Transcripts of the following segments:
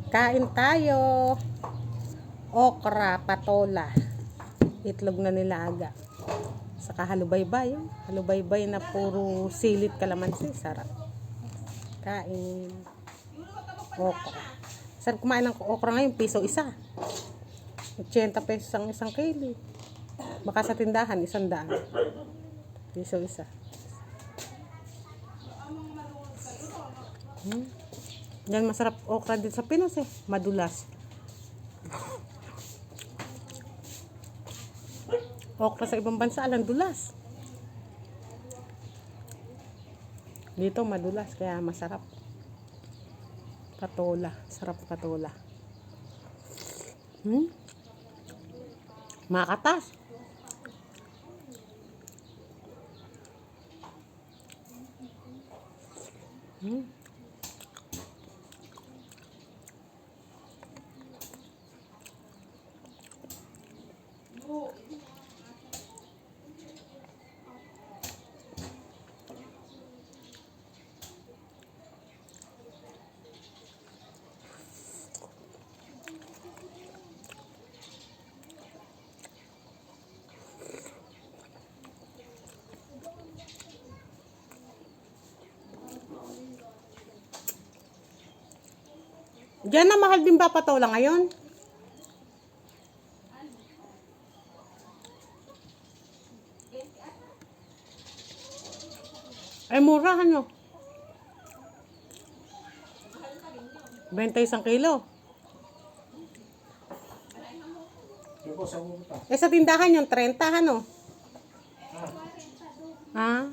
Kain tayo. Okra, patola. Itlog na nilaga. Saka halubaybay. Halubaybay na puro silit kalamansi. Sarap. Kain. Okra. Sarap kumain ng okra ngayon. Piso isa. 80 pesos ang isang kilo. Baka sa tindahan, 100. Piso isa. Yan masarap okra din sa Pinas eh. Madulas. Okra sa ibang bansa, alang dulas. Dito madulas, kaya masarap. Patola. Sarap patola. Makatas. Diyan na mahal din ba patola ngayon? Ay, mura ano? 21 kilo. Eh sa tindahan yung 30 ano? Ha?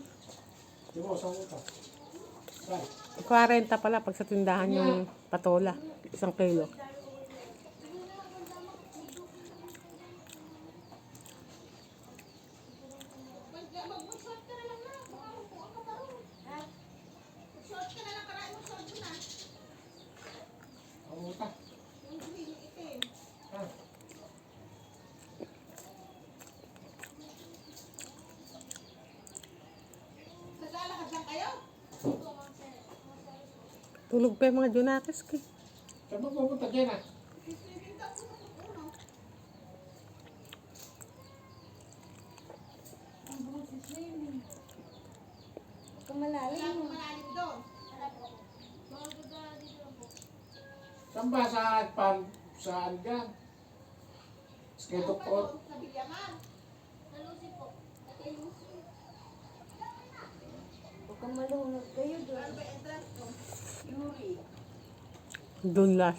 40 pala pag sa tindahan yung patola. 1 kilo. Tulog pa yung mga Junakis ko. Saan mo pupunta dyan ah? Malalim doon. Saan ba? Saan dyan? Sketok po? Sa Bilyaman. Huwag kang malunod kayo doon. Yuri. Dulas.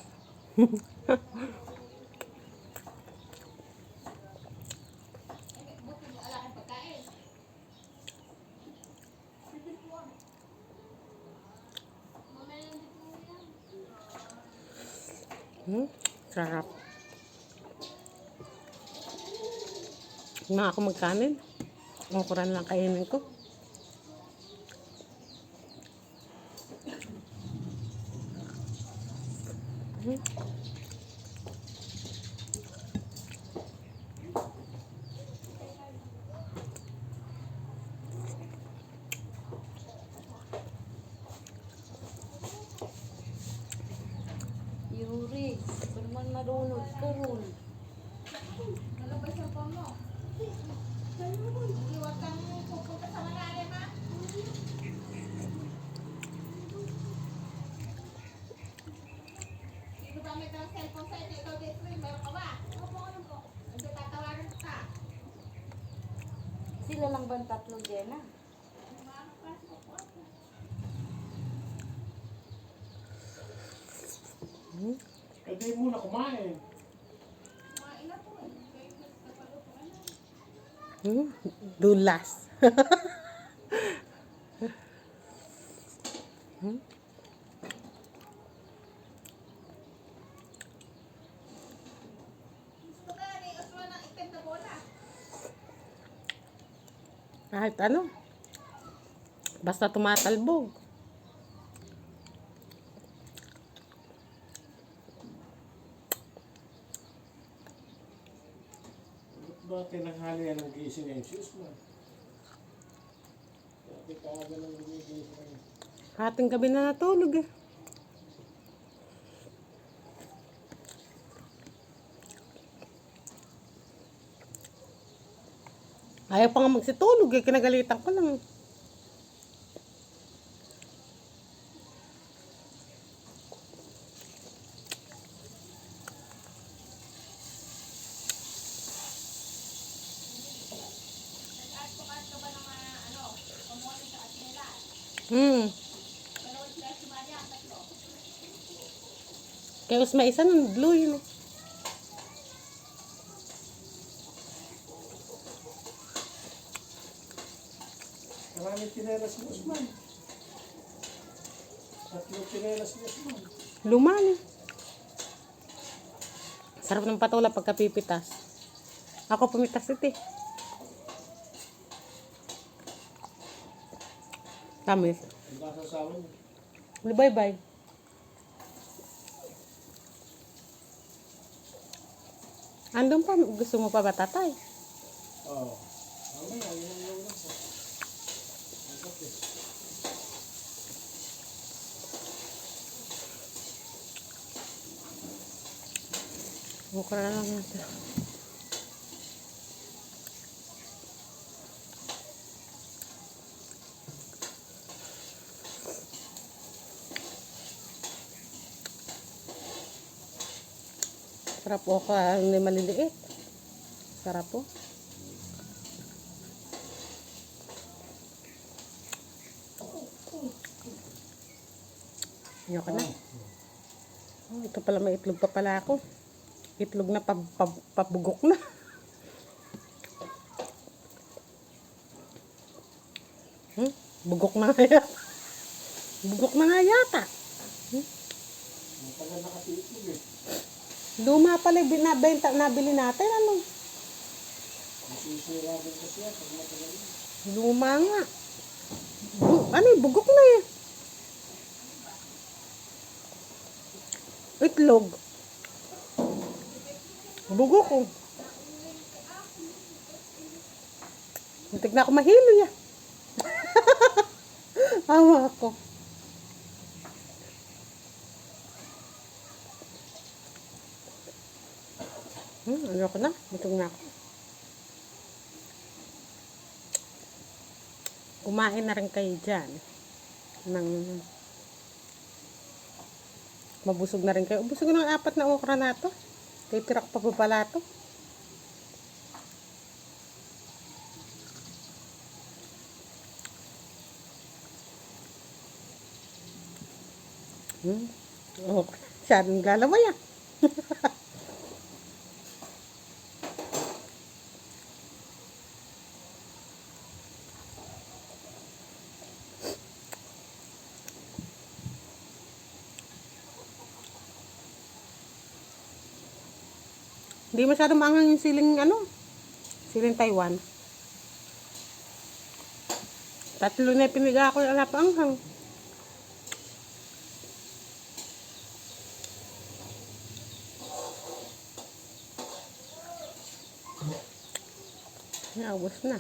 Sarap. Huwag na ako magkanin. Ukuran lang kainin ko. Yuri. Ba't man malunod ka ron? Nalabas ang pang mo. Huwag kang pupunta sa malalim ha. Sino ba may dalang cellphone sa inyo? Ikaw dito rin, meron ka ba? Opo, ano po? Hindi tatawagan ka. Sila lang ba ang tatlo, Jenna? Eh di muna kumain. Kumain na po eh. Dulas. Gusto ka ni Osman ng itim na bola. Kahit ano. Basta tumatalbog. Ba't ba tinanghali yan ang gising ng sus mo? Dati kaaga lang gumigising. Hating gabi na natulog eh. Ayaw pa nga magsitulog eh. Kinagalitan ko lang. Nag-ask ka ba ng pamuhay sa nila? Hmm. Dalawang sila sumali ang tatlo. Kaya mas may isa nun, blue yun eh. Maraming tinelas ni Usman. 3 tinelas ni Usman. Luma na. Sarap ng patula pagka pipitas. Ako pumitas ito eh. Tamis. Ang kasasawa niya. Bye-bye. Andun pa, gusto mo pa ba tatay? Oo. Mamaya, yun ang yung nasa. Ang kape. Mukha na lang natin. Sarap po ka, hindi maliliit. Sarap po. Ayoko na. Oh, ito pala may itlog pa pala ako. Itlog na pabugok na. Bugok na nga yata. Bugok na nga yata. Matagal nakatiitlog eh. Luma pala yung binabenta, nabili natin. Ano? Masisira din kasi yan pag matagal yun. Luma nga. Ano eh, bugok na eh. Itlog. Bugok ko. Muntik na ako mahilo ya. Awa ako. Ayoko na. Butong na ako. Kumain na rin kayo dyan. Mabusog na rin kayo. Busog ng 4 na okra na to. Titira ko pa pa pala to. Oh, siya rin galaway ah. Hindi masyado maanghang yung siling siling Taiwan. 3 na piniga ko yung alap anghang. Naubos na.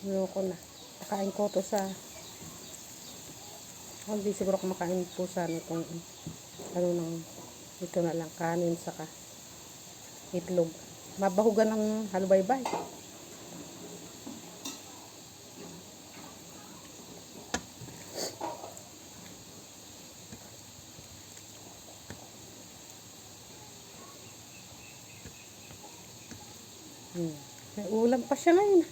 Ayoko na. Pakain ko to sa hindi siguro kumakain po sana itong ito na lang kanin saka itlog. Mabahugan ng halubaybay. May ulam pa siya ngayon.